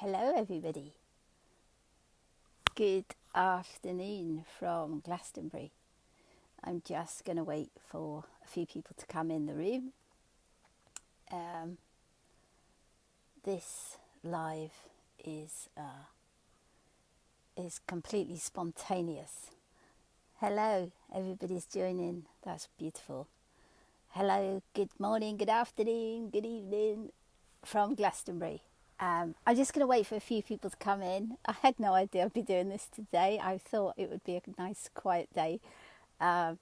Hello everybody. Good afternoon from Glastonbury. I'm just going to wait for a few people to come in the room. This live is completely spontaneous. Hello, everybody's joining. That's beautiful. Hello, good morning, good afternoon, good evening from Glastonbury. I'm just going to wait for a few people to come in. I had no idea I'd be doing this today. I thought it would be a nice, quiet day. But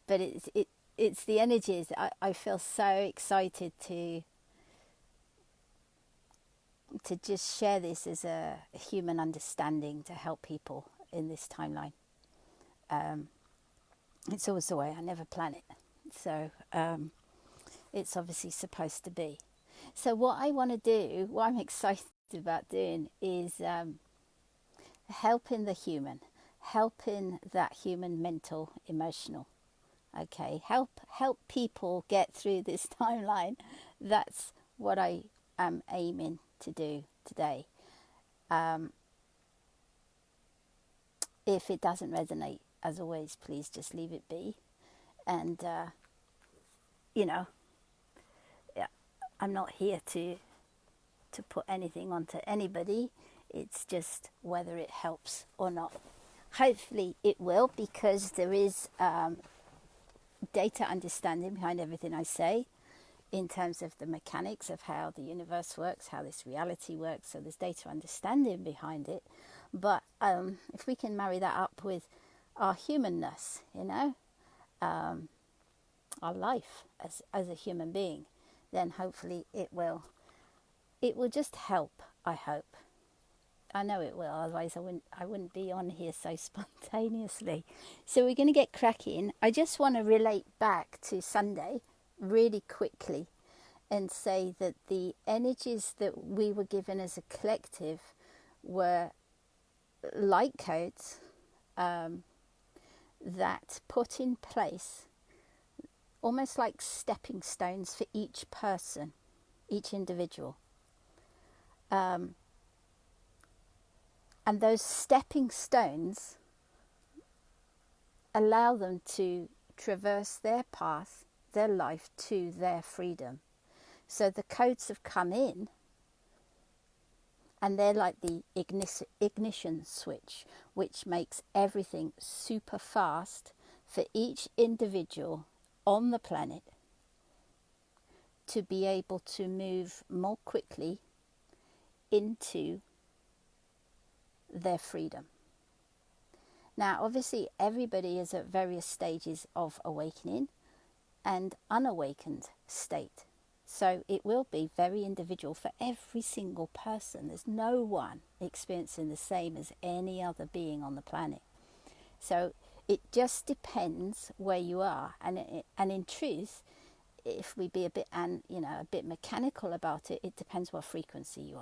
it's the energies. I feel so excited to just share this as a human understanding to help people in this timeline. It's always the way. I never plan it. So it's obviously supposed to be. So what I want to do, what I'm excited about doing is helping the human, helping that human mental, emotional. Okay, help people get through this timeline. That's what I am aiming to do today. If it doesn't resonate, as always, please just leave it be. And, I'm not here to put anything onto anybody. It's just whether it helps or not. Hopefully it will, because there is data understanding behind everything I say in terms of the mechanics of how the universe works, how this reality works. So there's data understanding behind it. But if we can marry that up with our humanness, our life as a human being, then hopefully it will just help. I hope. I know it will, otherwise I wouldn't be on here so spontaneously. So we're going to get cracking. I just want to relate back to Sunday really quickly and say that the energies that we were given as a collective were light codes that put in place almost like stepping stones for each person, each individual. And those stepping stones allow them to traverse their path, their life, to their freedom. So the codes have come in, and they're like the ignition switch, which makes everything super fast for each individual on the planet to be able to move more quickly into their freedom. Now, obviously, everybody is at various stages of awakening and unawakened state. So it will be very individual for every single person. There's no one experiencing the same as any other being on the planet. So it just depends where you are. And in truth, if we be a bit mechanical about it, it depends what frequency you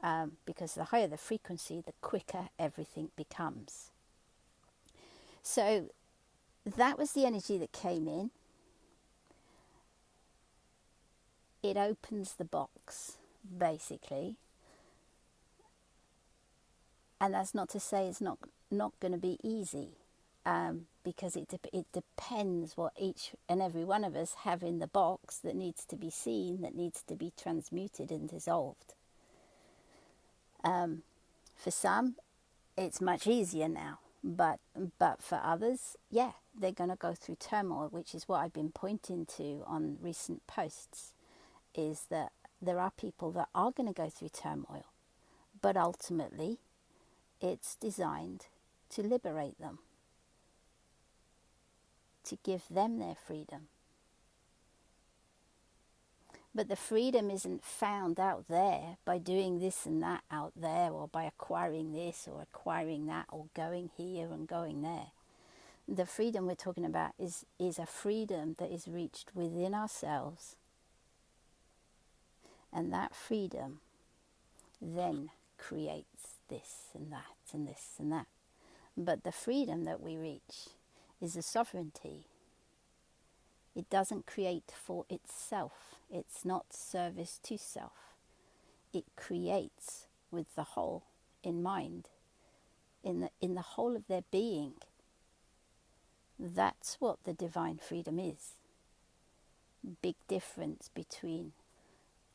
are. Because the higher the frequency, the quicker everything becomes. So that was the energy that came in. It opens the box, basically. And that's not to say it's not going to be easy, because it depends what each and every one of us have in the box that needs to be seen, that needs to be transmuted and dissolved. For some, it's much easier now, but for others, yeah, they're going to go through turmoil, which is what I've been pointing to on recent posts, is that there are people that are going to go through turmoil, but ultimately it's designed to liberate them, to give them their freedom. But the freedom isn't found out there by doing this and that out there, or by acquiring this or acquiring that, or going here and going there. The freedom we're talking about is a freedom that is reached within ourselves. And that freedom then creates this and that and this and that. But the freedom that we reach is a sovereignty. It doesn't create for itself. It's not service to self. It creates with the whole in mind, in the whole of their being. That's what the divine freedom is. Big difference between,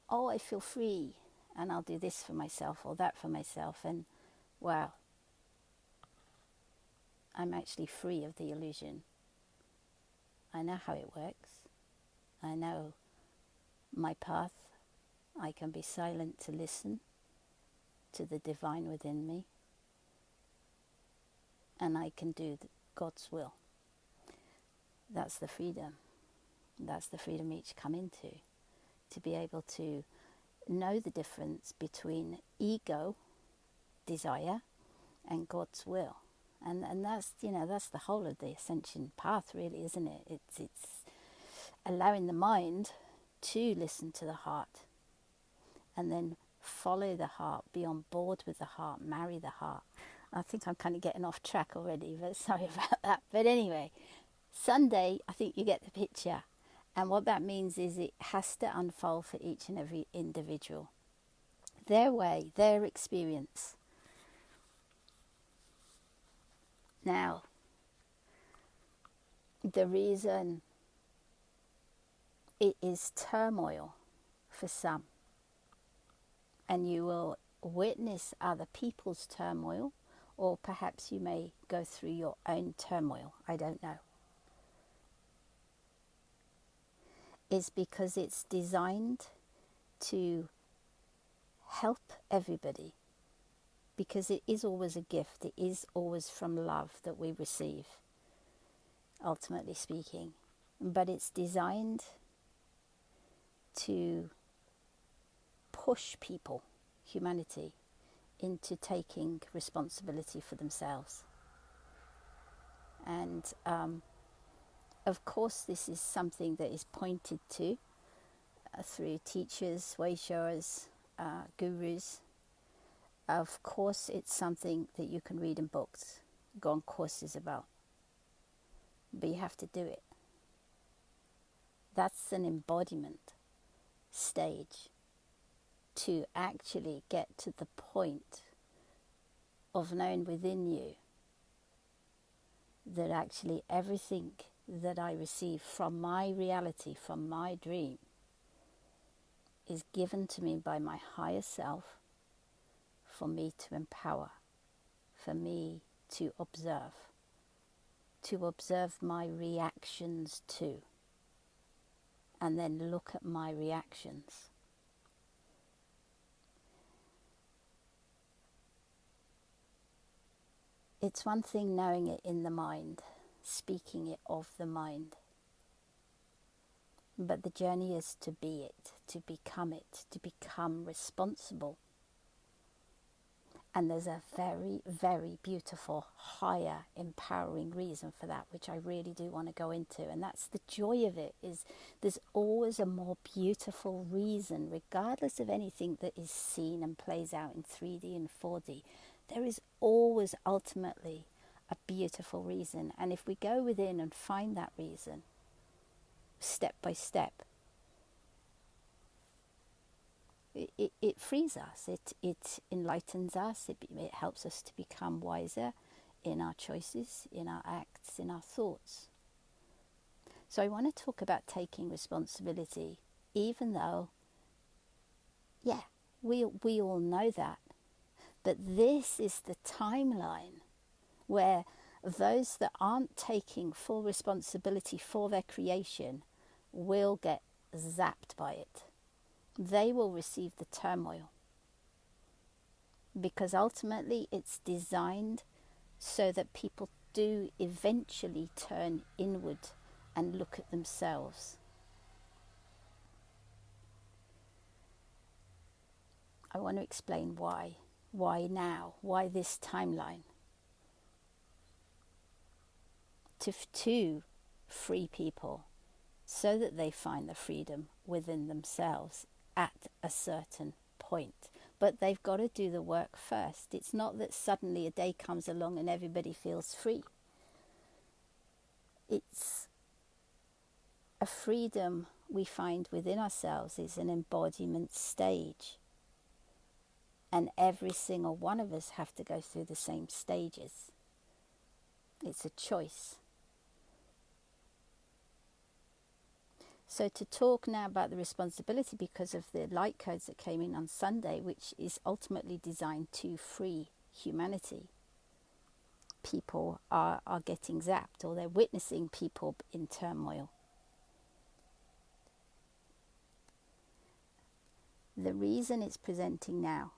oh, I feel free and I'll do this for myself or that for myself, and wow, I'm actually free of the illusion. I know how it works. I know my path. I can be silent to listen to the divine within me, and I can do God's will. That's the freedom. That's the freedom each come into, to be able to know the difference between ego, desire, and God's will. And that's, that's the whole of the ascension path, really, isn't it? It's allowing the mind to listen to the heart, and then follow the heart, be on board with the heart, marry the heart. I think I'm kind of getting off track already, but sorry about that. But anyway, Sunday, I think you get the picture. And what that means is it has to unfold for each and every individual. Their way, their experience. Now, the reason it is turmoil for some, and you will witness other people's turmoil, or perhaps you may go through your own turmoil, I don't know, is because it's designed to help everybody, because it is always a gift. It is always from love that we receive, ultimately speaking. But it's designed to push people, humanity, into taking responsibility for themselves. And of course, this is something that is pointed to through teachers, way showers, gurus. Of course, it's something that you can read in books, go on courses about, but you have to do it. That's an embodiment stage to actually get to the point of knowing within you that actually everything that I receive from my reality, from my dream, is given to me by my higher self for me to empower, for me to observe my reactions to, and then look at my reactions. It's one thing knowing it in the mind, speaking it of the mind. But the journey is to be it, to become responsible. And there's a very, very beautiful, higher, empowering reason for that, which I really do want to go into. And that's the joy of it, is there's always a more beautiful reason, regardless of anything that is seen and plays out in 3D and 4D. There is always ultimately a beautiful reason. And if we go within and find that reason, step by step, it frees us, it enlightens us, it helps us to become wiser in our choices, in our acts, in our thoughts. So I want to talk about taking responsibility, even though, we all know that. But this is the timeline where those that aren't taking full responsibility for their creation will get zapped by it. They will receive the turmoil, because ultimately it's designed so that people do eventually turn inward and look at themselves. I want to explain why. Why now? Why this timeline? To free people so that they find the freedom within themselves at a certain point. But they've got to do the work first. It's not that suddenly a day comes along and everybody feels free. It's a freedom we find within ourselves, is an embodiment stage. And every single one of us have to go through the same stages. It's a choice. So to talk now about the responsibility, because of the light codes that came in on Sunday, which is ultimately designed to free humanity. People are getting zapped, or they're witnessing people in turmoil. The reason it's presenting now,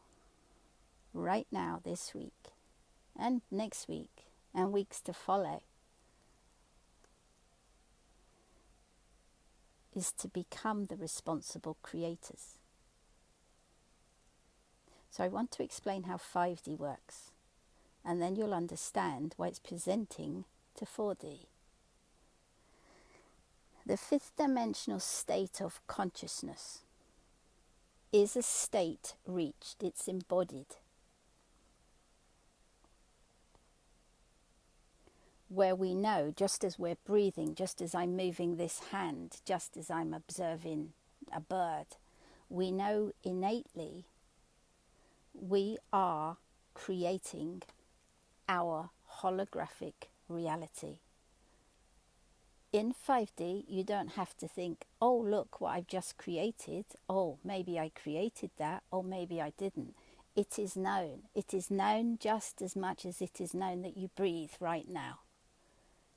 right now, this week, and next week, and weeks to follow, is to become the responsible creators. So I want to explain how 5D works, and then you'll understand why it's presenting to 4D. The fifth dimensional state of consciousness is a state reached, it's embodied, where we know, just as we're breathing, just as I'm moving this hand, just as I'm observing a bird, we know innately we are creating our holographic reality. In 5D, you don't have to think, oh, look what I've just created. Oh, maybe I created that, or maybe I didn't. It is known. It is known just as much as it is known that you breathe right now.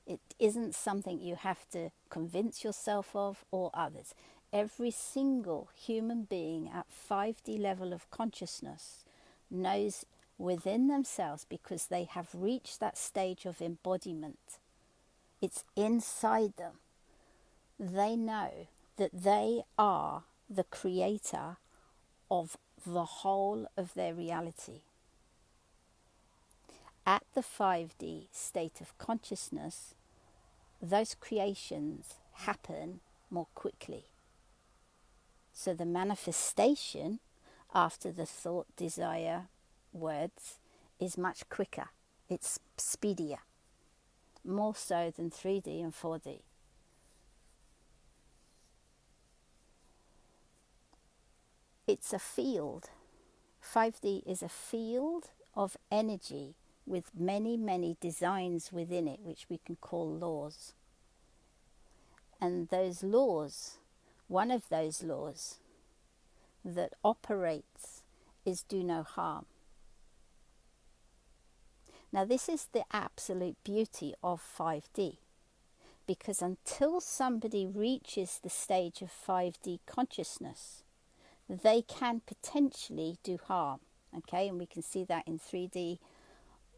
It isn't something you have to convince yourself of or others. Every single human being at 5D level of consciousness knows within themselves, because they have reached that stage of embodiment. It's inside them. They know that they are the creator of the whole of their reality. At the 5D state of consciousness, those creations happen more quickly. So the manifestation after the thought, desire, words is much quicker. It's speedier. More so than 3D and 4D. It's a field. 5D is a field of energy with many, many designs within it, which we can call laws. And those laws, one of those laws that operates is do no harm. Now this is the absolute beauty of 5D, because until somebody reaches the stage of 5D consciousness, they can potentially do harm. Okay, and we can see that in 3D,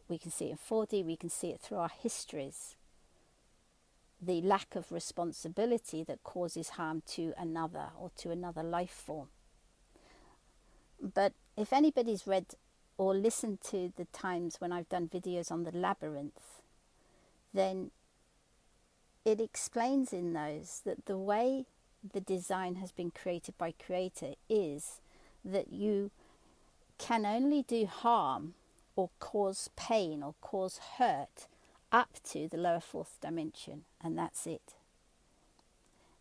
we can see it in 4D, we can see it through our histories. The lack of responsibility that causes harm to another or to another life form. But if anybody's read or listened to the times when I've done videos on the labyrinth, then it explains in those that the way the design has been created by Creator is that you can only do harm or cause pain or cause hurt up to the lower fourth dimension, and that's it.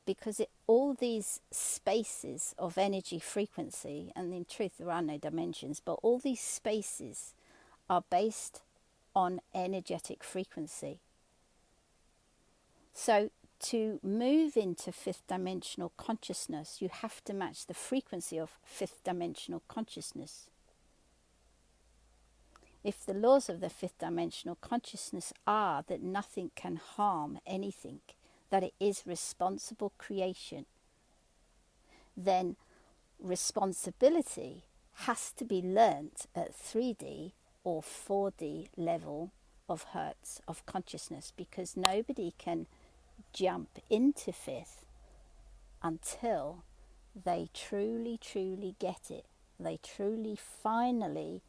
Because all these spaces of energy frequency, and in truth there are no dimensions, but all these spaces are based on energetic frequency. So to move into fifth dimensional consciousness, you have to match the frequency of fifth dimensional consciousness. If the laws of the fifth dimensional consciousness are that nothing can harm anything, that it is responsible creation, then responsibility has to be learnt at 3D or 4D level of hertz of consciousness, because nobody can jump into fifth until they truly, truly get it. They truly, finally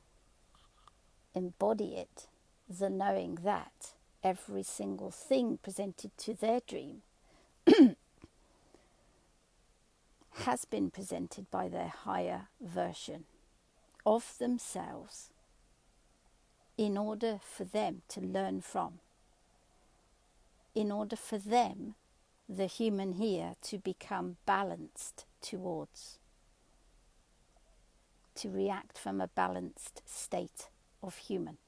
embody it, the knowing that every single thing presented to their dream has been presented by their higher version of themselves in order for them to learn from, in order for them, the human here, to become balanced towards. to react from a balanced state of human.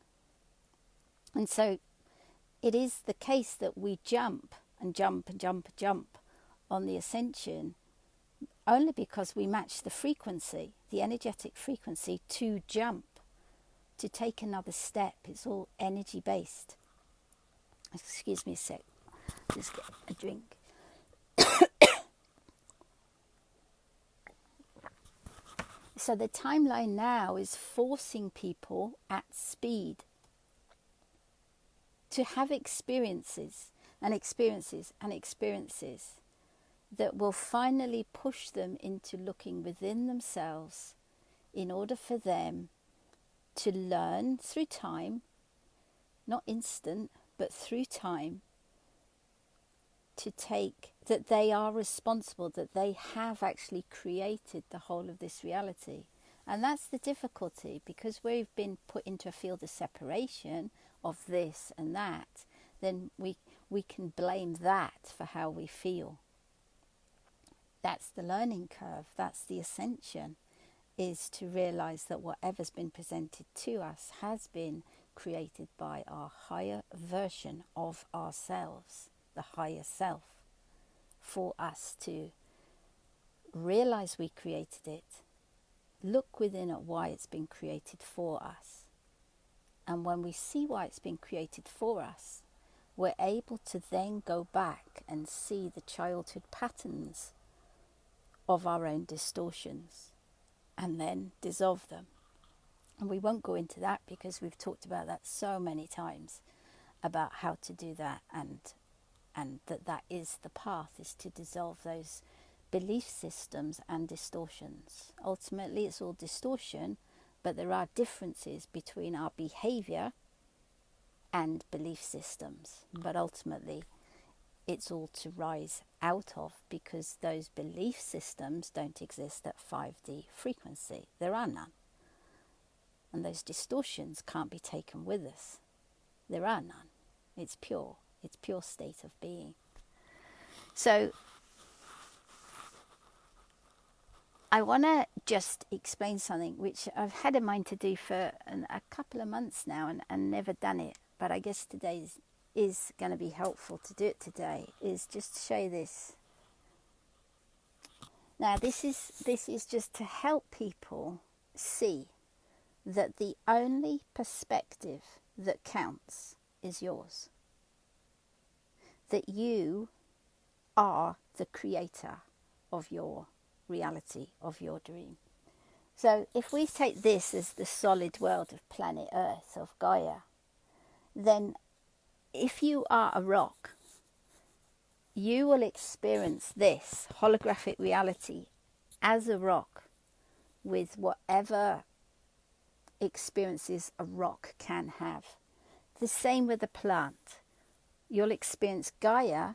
And so it is the case that we jump and jump and jump and jump on the ascension only because we match the frequency, the energetic frequency, to jump, to take another step. It's all energy based. Excuse me a sec, just get a drink. So the timeline now is forcing people at speed to have experiences and experiences and experiences that will finally push them into looking within themselves in order for them to learn through time, not instant, but through time, to take that they are responsible, that they have actually created the whole of this reality. And that's the difficulty, because we've been put into a field of separation of this and that, then we can blame that for how we feel. That's the learning curve, that's the ascension, is to realize that whatever's been presented to us has been created by our higher version of ourselves, the higher self, for us to realize we created it, look within at why it's been created for us. And when we see why it's been created for us, we're able to then go back and see the childhood patterns of our own distortions and then dissolve them. And we won't go into that because we've talked about that so many times, about how to do that, and that is the path, is to dissolve those belief systems and distortions. Ultimately it's all distortion, but there are differences between our behavior and belief systems. But ultimately it's all to rise out of, because those belief systems don't exist at 5D frequency. There are none. And those distortions can't be taken with us. There are none. It's pure. It's pure state of being. So I want to just explain something which I've had in mind to do for a couple of months now and never done it. But I guess today is going to be helpful to do it today, is just to show you this. Now this is just to help people see that the only perspective that counts is yours. That you are the creator of your reality, of your dream. So if we take this as the solid world of planet Earth, of Gaia, then if you are a rock, you will experience this holographic reality as a rock, with whatever experiences a rock can have. The same with a plant. You'll experience Gaia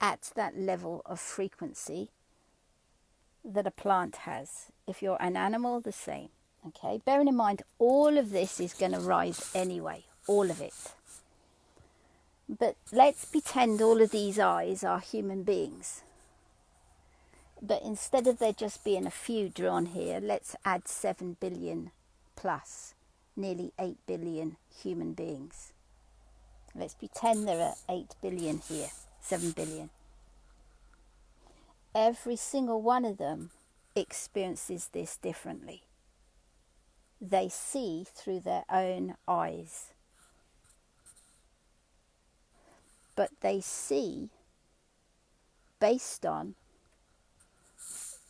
at that level of frequency that a plant has. If you're an animal, the same. Okay, bearing in mind all of this is going to rise anyway, all of it. But let's pretend all of these eyes are human beings. But instead of there just being a few drawn here, let's add 7 billion plus, nearly 8 billion human beings. Let's pretend there are 8 billion here, 7 billion. Every single one of them experiences this differently. They see through their own eyes. But they see based on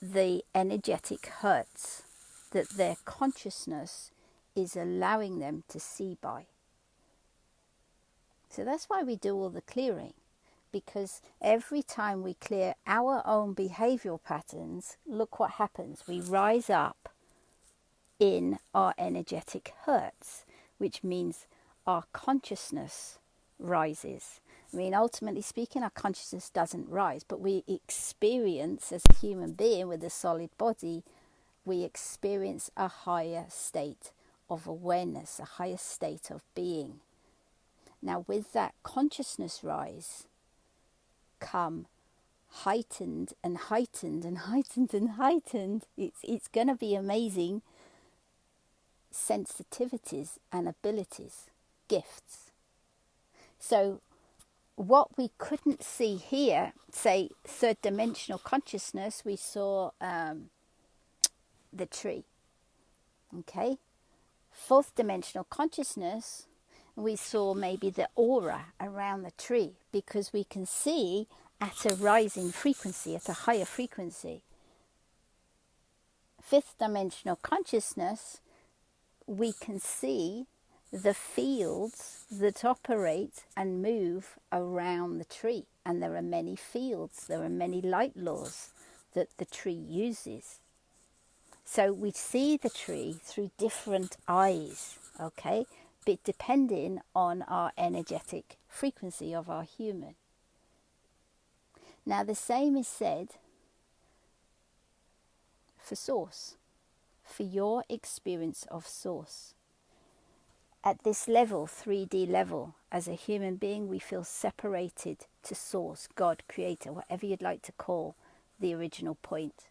the energetic hertz that their consciousness is allowing them to see by. So that's why we do all the clearing, because every time we clear our own behavioral patterns, look what happens. We rise up in our energetic hertz, which means our consciousness rises. I mean, ultimately speaking, our consciousness doesn't rise, but we experience, as a human being with a solid body, we experience a higher state of awareness, a higher state of being. Now, with that consciousness rise come heightened and heightened and heightened and heightened. It's going to be amazing sensitivities and abilities, gifts. So what we couldn't see here, say third dimensional consciousness, we saw the tree. Okay, fourth dimensional consciousness, we saw maybe the aura around the tree, because we can see at a rising frequency, at a higher frequency. Fifth dimensional consciousness, we can see the fields that operate and move around the tree. And there are many fields, there are many light laws that the tree uses. So we see the tree through different eyes, okay, but depending on our energetic frequency of our human. Now the same is said for source, for your experience of source. At this level, 3D level, as a human being, we feel separated to source, God, creator, whatever you'd like to call the original point.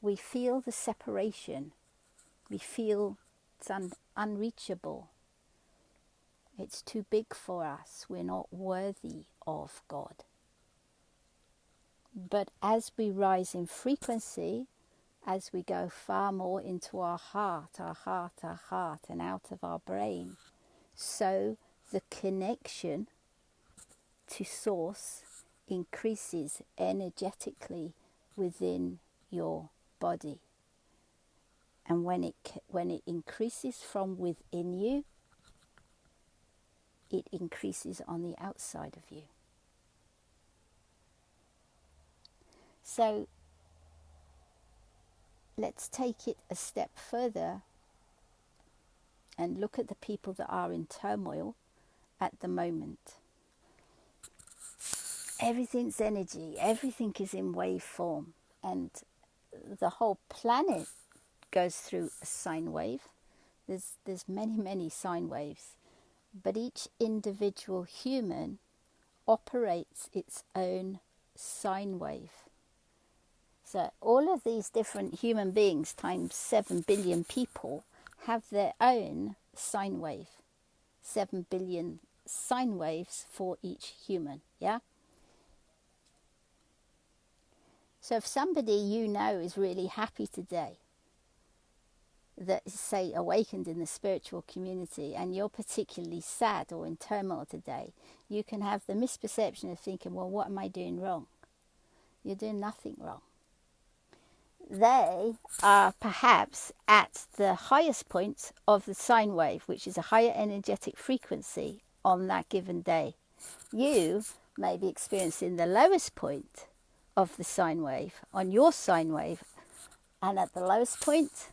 We feel the separation. We feel it's unreachable. It's too big for us. We're not worthy of God. But as we rise in frequency, as we go far more into our heart, and out of our brain, so the connection to source increases energetically within your body. And when it increases from within you, it increases on the outside of you. So let's take it a step further and look at the people that are in turmoil at the moment. Everything's energy, everything is in wave form, and the whole planet goes through a sine wave. There's many sine waves, but each individual human operates its own sine wave. So all of these different human beings times 7 billion people have their own sine wave. 7 billion sine waves for each human, yeah? So if somebody you know is really happy today, that is, say, awakened in the spiritual community, and you're particularly sad or in turmoil today, you can have the misperception of thinking, well, what am I doing wrong? You're doing nothing wrong. They are perhaps at the highest point of the sine wave, which is a higher energetic frequency on that given day. You may be experiencing the lowest point of the sine wave on your sine wave, and at the lowest point,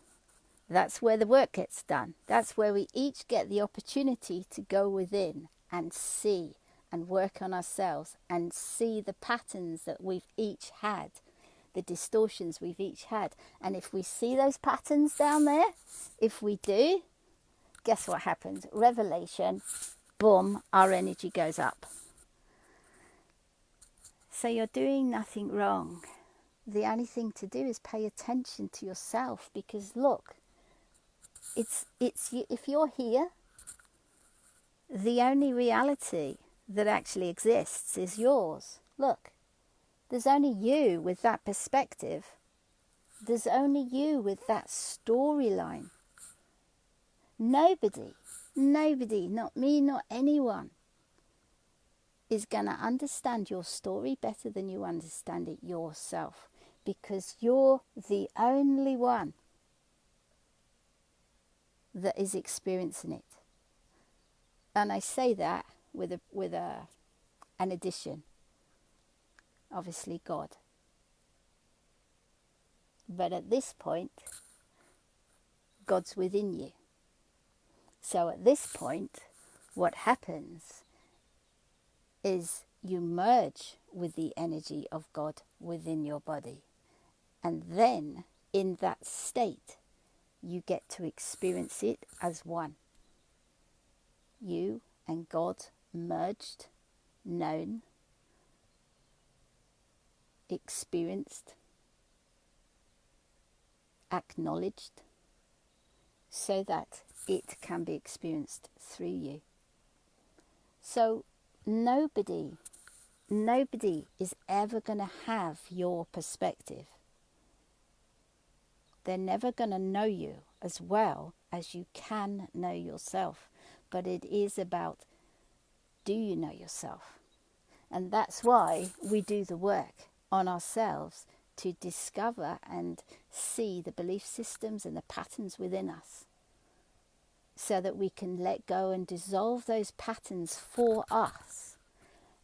that's where the work gets done. That's where we each get the opportunity to go within and see and work on ourselves and see the patterns that we've each had, the distortions we've each had. And if we see those patterns down there, if we do, guess what happens? Revelation, boom, our energy goes up. So you're doing nothing wrong. The only thing to do is pay attention to yourself, because look, it's if you're here, the only reality that actually exists is yours. Look, there's only you with that perspective. There's only you with that storyline. Nobody, not me, not anyone, is going to understand your story better than you understand it yourself, because you're the only one that is experiencing it. And I say that with an addition, obviously God. But at this point, God's within you. So at this point, what happens is you merge with the energy of God within your body. And then in that state, you get to experience it as one. You and God merged, known, experienced, acknowledged, so that it can be experienced through you. So nobody is ever going to have your perspective. They're never going to know you as well as you can know yourself. But it is about, do you know yourself? And that's why we do the work on ourselves, to discover and see the belief systems and the patterns within us, so that we can let go and dissolve those patterns for us,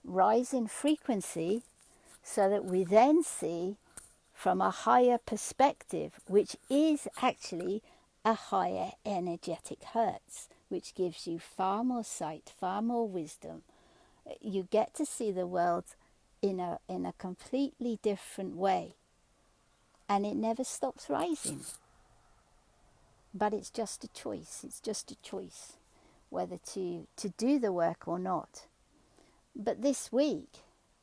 rise in frequency, so that we then see from a higher perspective, which is actually a higher energetic hertz, which gives you far more sight, far more wisdom. You get to see the world in a completely different way, and it never stops rising. But it's just a choice. It's just a choice whether to do the work or not. But this week,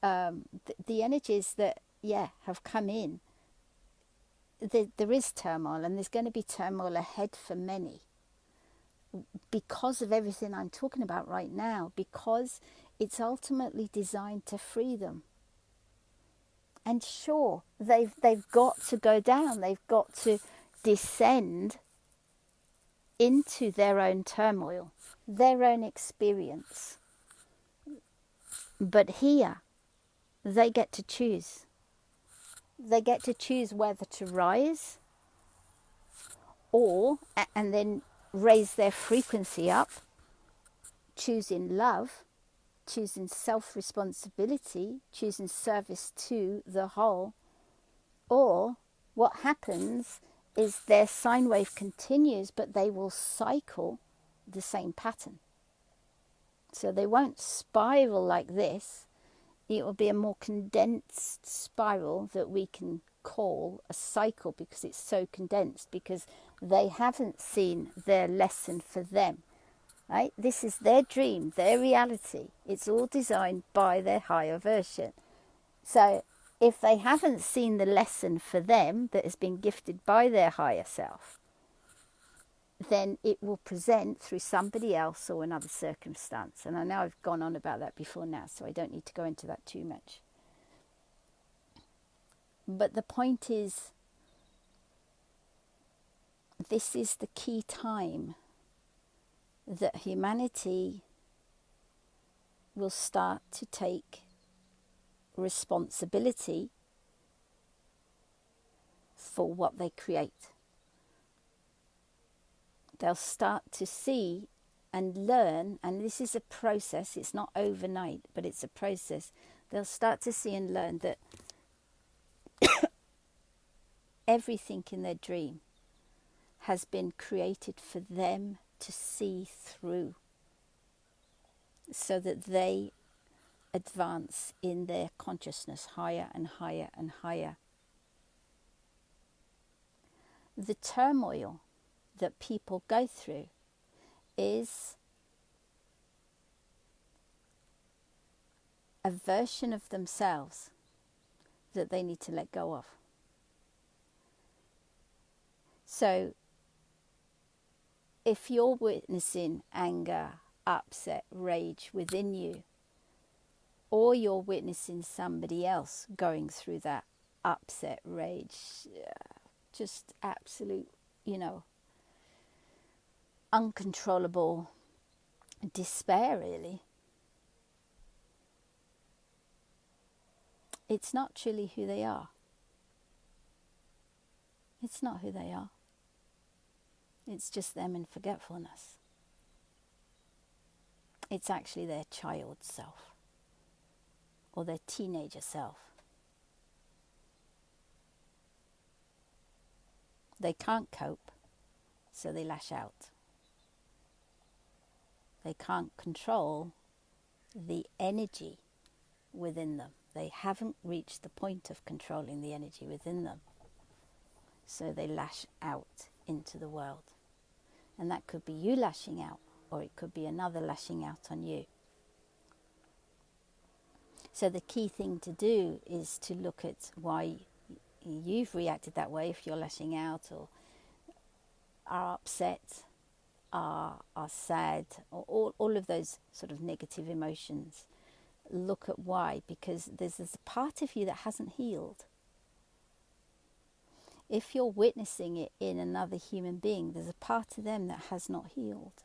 the energies that have come in, there is turmoil, and there's going to be turmoil ahead for many, because of everything I'm talking about right now, because it's ultimately designed to free them. And sure, they've got to go down, they've got to descend into their own turmoil, their own experience. But here, they get to choose. They get to choose whether to rise, and then raise their frequency up, choosing love, choosing self-responsibility, choosing service to the whole. Or what happens is their sine wave continues, but they will cycle the same pattern. So they won't spiral like this. It will be a more condensed spiral that we can call a cycle, because it's so condensed, because they haven't seen their lesson for them. Right? This is their dream, their reality. It's all designed by their higher version. So if they haven't seen the lesson for them that has been gifted by their higher self, then it will present through somebody else or another circumstance. And I know I've gone on about that before now, so I don't need to go into that too much. But the point is, this is the key time that humanity will start to take responsibility for what they create. They'll start to see and learn, and this is a process, it's not overnight, but it's a process. They'll start to see and learn that everything in their dream has been created for them to see through, so that they advance in their consciousness higher and higher and higher. The turmoil that people go through is a version of themselves that they need to let go of. So if you're witnessing anger, upset, rage within you, or you're witnessing somebody else going through that upset, rage, just absolute, uncontrollable despair, really, it's not truly who they are. It's not who they are. It's just them in forgetfulness. It's actually their child self, or their teenager self. They can't cope, so they lash out. They can't control the energy within them. They haven't reached the point of controlling the energy within them. So they lash out into the world. And that could be you lashing out, or it could be another lashing out on you. So the key thing to do is to look at why you've reacted that way, if you're lashing out or are upset, are sad, or all of those sort of negative emotions. Look at why, because there's this part of you that hasn't healed. If you're witnessing it in another human being, there's a part of them that has not healed.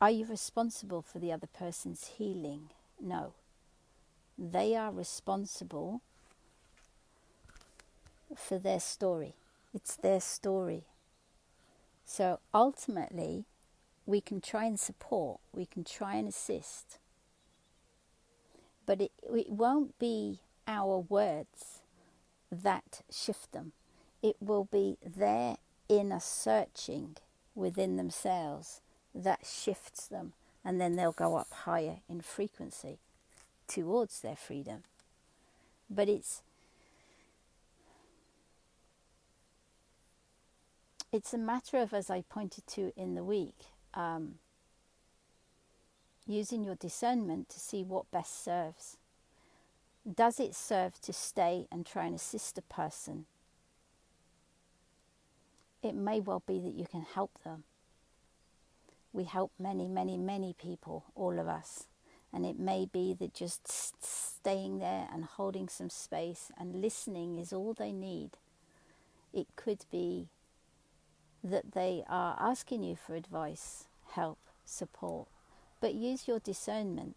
Are you responsible for the other person's healing? No. They are responsible for their story. It's their story. So ultimately, we can try and support, we can try and assist, but it won't be our words that shift them. It will be their inner searching within themselves that shifts them, and then they'll go up higher in frequency towards their freedom. But it's a matter of, as I pointed to in the week, using your discernment to see what best serves. Does it serve to stay and try and assist a person? It may well be that you can help them. We help many, many, many people, all of us. And it may be that just staying there and holding some space and listening is all they need. It could be that they are asking you for advice, help, support. But use your discernment.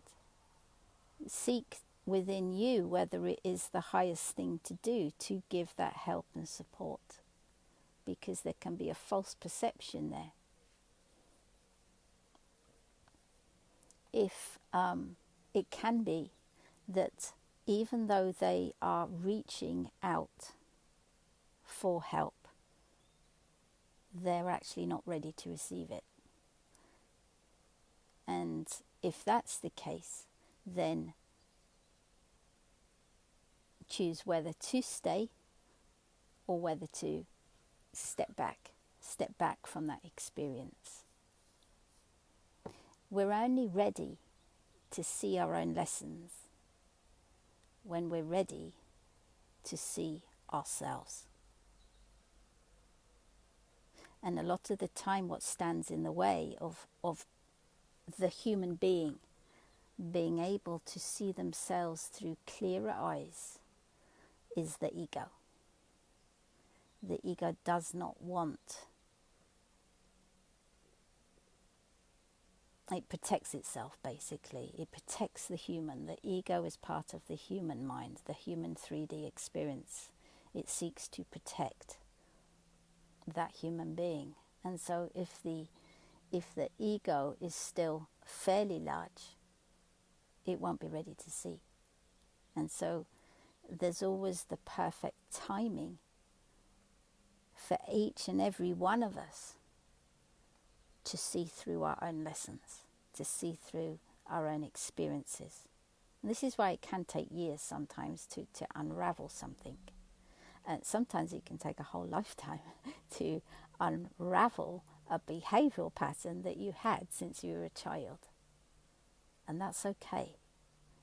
Seek within you whether it is the highest thing to do to give that help and support. Because there can be a false perception there. If it can be that even though they are reaching out for help, they're actually not ready to receive it. And if that's the case, then choose whether to stay or whether to step back from that experience. We're only ready to see our own lessons when we're ready to see ourselves. And a lot of the time what stands in the way of the human being being able to see themselves through clearer eyes is the ego. The ego does not want. It protects itself, basically. It protects the human. The ego is part of the human mind, the human 3D experience. It seeks to protect that human being. And so if the ego is still fairly large, it won't be ready to see. And so there's always the perfect timing for each and every one of us to see through our own lessons, to see through our own experiences. And this is why it can take years sometimes to unravel something. And sometimes it can take a whole lifetime to unravel a behavioral pattern that you had since you were a child. And that's okay,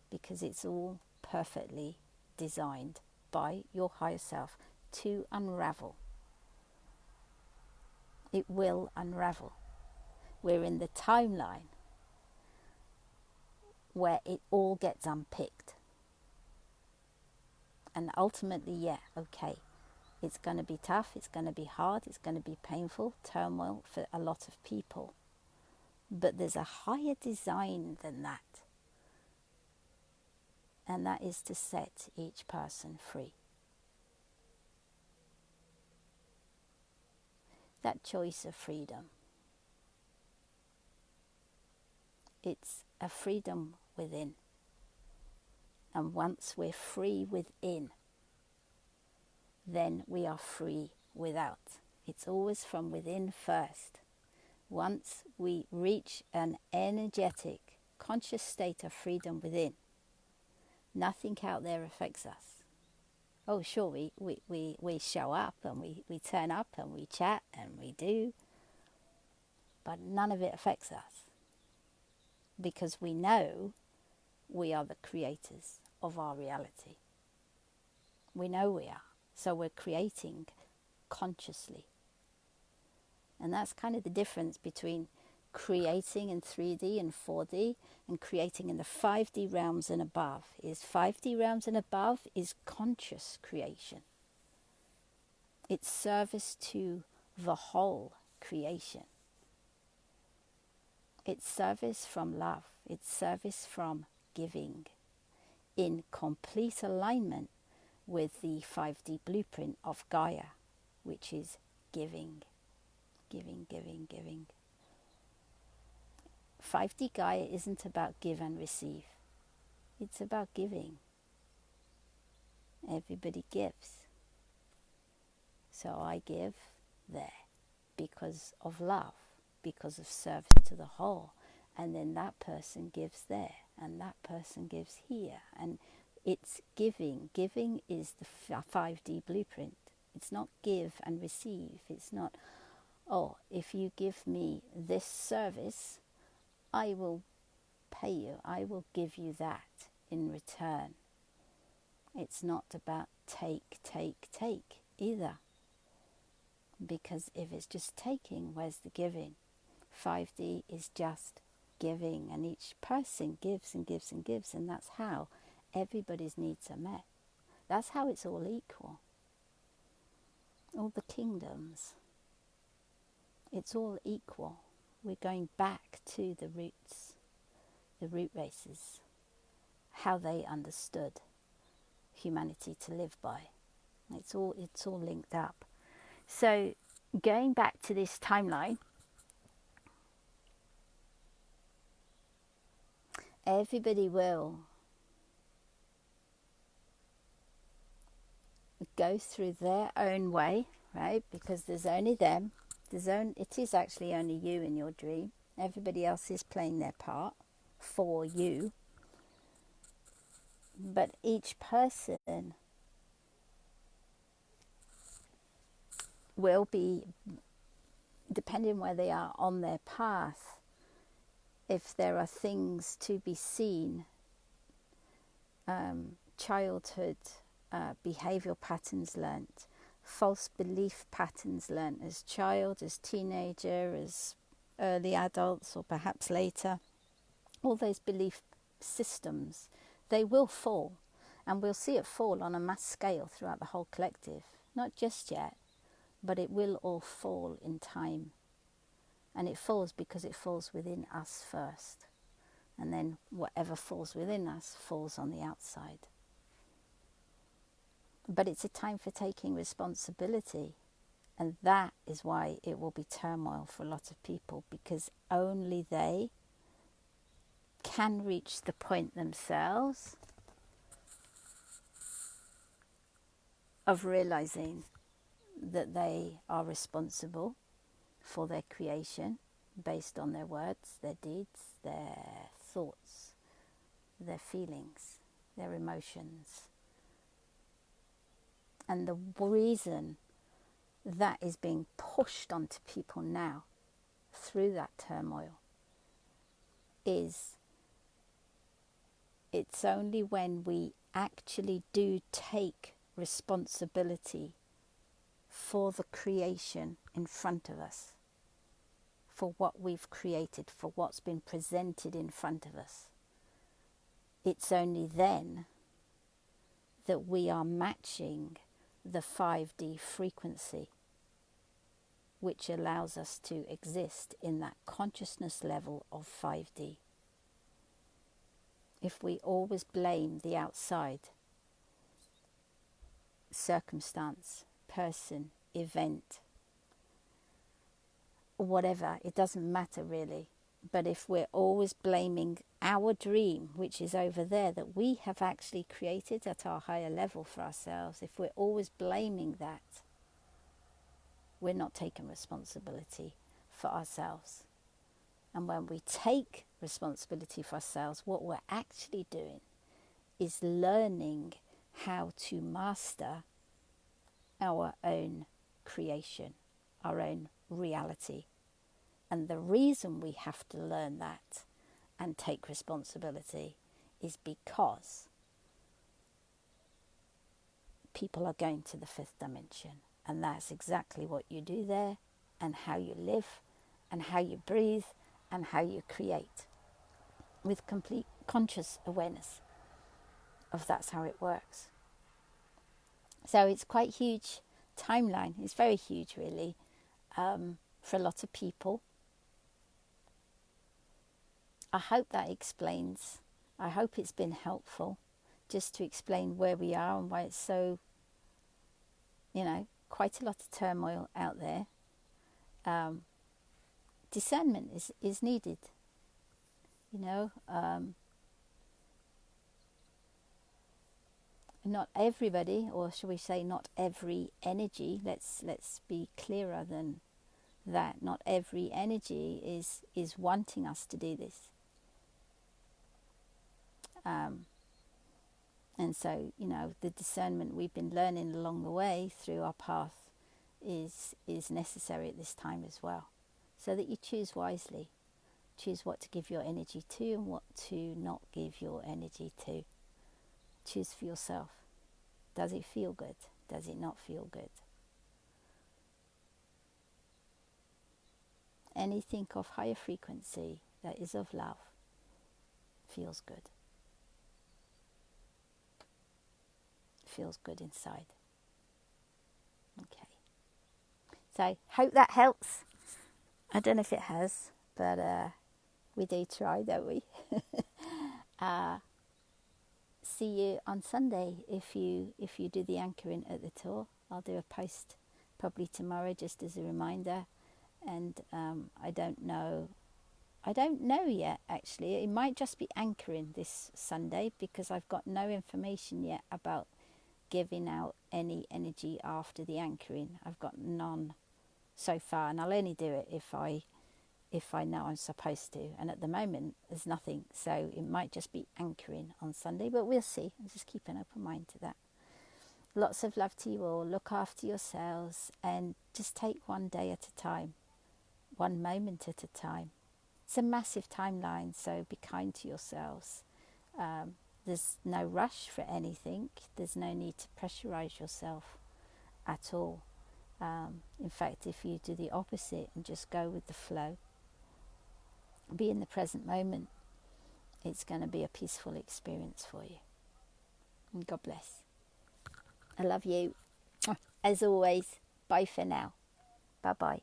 because it's all perfectly designed by your higher self to unravel. It will unravel. We're in the timeline where it all gets unpicked. And ultimately, it's going to be tough, it's going to be hard, it's going to be painful, turmoil for a lot of people. But there's a higher design than that. And that is to set each person free. That choice of freedom. It's a freedom within. And once we're free within, then we are free without. It's always from within first. Once we reach an energetic, conscious state of freedom within, nothing out there affects us. Oh, sure, we show up and we turn up and we chat and we do, but none of it affects us. because we know we are the creators of our reality. We know we are. So we're creating consciously. And that's kind of the difference between creating in 3D and 4D and creating in the 5D realms and above. Is 5D realms and above is conscious creation. It's service to the whole creation. It's service from love. It's service from giving in complete alignment with the 5D blueprint of Gaia, which is giving, giving, giving, giving. 5D Gaia isn't about give and receive. It's about giving. Everybody gives. So I give there because of love, because of service to the whole. And then that person gives there, and that person gives here. And it's giving. Giving is the 5D blueprint. It's not give and receive. It's not, oh, if you give me this service, I will pay you. I will give you that in return. It's not about take, take, take either. Because if it's just taking, where's the giving? 5D is just giving, and each person gives and gives and gives, and that's how everybody's needs are met. That's how it's all equal. All the kingdoms, it's all equal. We're going back to the roots, the root races, how they understood humanity to live by. It's all linked up. So going back to this timeline, everybody will go through their own way, right? Because there's only them. It is actually only you in your dream. Everybody else is playing their part for you. But each person will be, depending where they are on their path, if there are things to be seen, childhood behavioral patterns learnt, false belief patterns learnt as child, as teenager, as early adults, or perhaps later, all those belief systems, they will fall, and we'll see it fall on a mass scale throughout the whole collective. Not just yet, but it will all fall in time. And it falls because it falls within us first. And then whatever falls within us falls on the outside. But it's a time for taking responsibility. And that is why it will be turmoil for a lot of people, because only they can reach the point themselves of realizing that they are responsible for their creation based on their words, their deeds, their thoughts, their feelings, their emotions. And the reason that is being pushed onto people now through that turmoil is it's only when we actually do take responsibility for the creation in front of us, for what we've created, for what's been presented in front of us. It's only then that we are matching the 5D frequency, which allows us to exist in that consciousness level of 5D. If we always blame the outside, circumstance, person, event, whatever, it doesn't matter really. But if we're always blaming our dream, which is over there, that we have actually created at our higher level for ourselves, if we're always blaming that, we're not taking responsibility for ourselves. And when we take responsibility for ourselves, what we're actually doing is learning how to master our own creation, our own reality. And the reason we have to learn that and take responsibility is because people are going to the fifth dimension, and that's exactly what you do there, and how you live, and how you breathe, and how you create, with complete conscious awareness of that's how it works. So it's quite huge timeline. It's very huge, really, for a lot of people. I hope that explains. I hope it's been helpful, just to explain where we are and why it's so, quite a lot of turmoil out there. Discernment is needed. Not everybody, or shall we say, not every energy. Let's be clearer than that. Not every energy is wanting us to do this. And so, the discernment we've been learning along the way through our path is necessary at this time as well, so that you choose wisely. Choose what to give your energy to and what to not give your energy to. Choose for yourself. Does it feel good? Does it not feel good? Anything of higher frequency that is of love feels good. Feels good inside. Okay. So, hope that helps. I don't know if it has, but we do try, don't we? See you on Sunday if you do the anchoring at the tour. I'll do a post probably tomorrow just as a reminder. And I don't know yet, actually. It might just be anchoring this Sunday, because I've got no information yet about giving out any energy after the anchoring. I've got none so far, and I'll only do it if I know I'm supposed to. And at the moment, there's nothing, so it might just be anchoring on Sunday, but we'll see. I'll just keep an open mind to that. Lots of love to you all. Look after yourselves, and just take one day at a time, one moment at a time. It's a massive timeline, so be kind to yourselves. There's no rush for anything. There's no need to pressurize yourself at all. In fact, if you do the opposite and just go with the flow, be in the present moment, it's going to be a peaceful experience for you. And God bless. I love you. As always, bye for now. Bye-bye.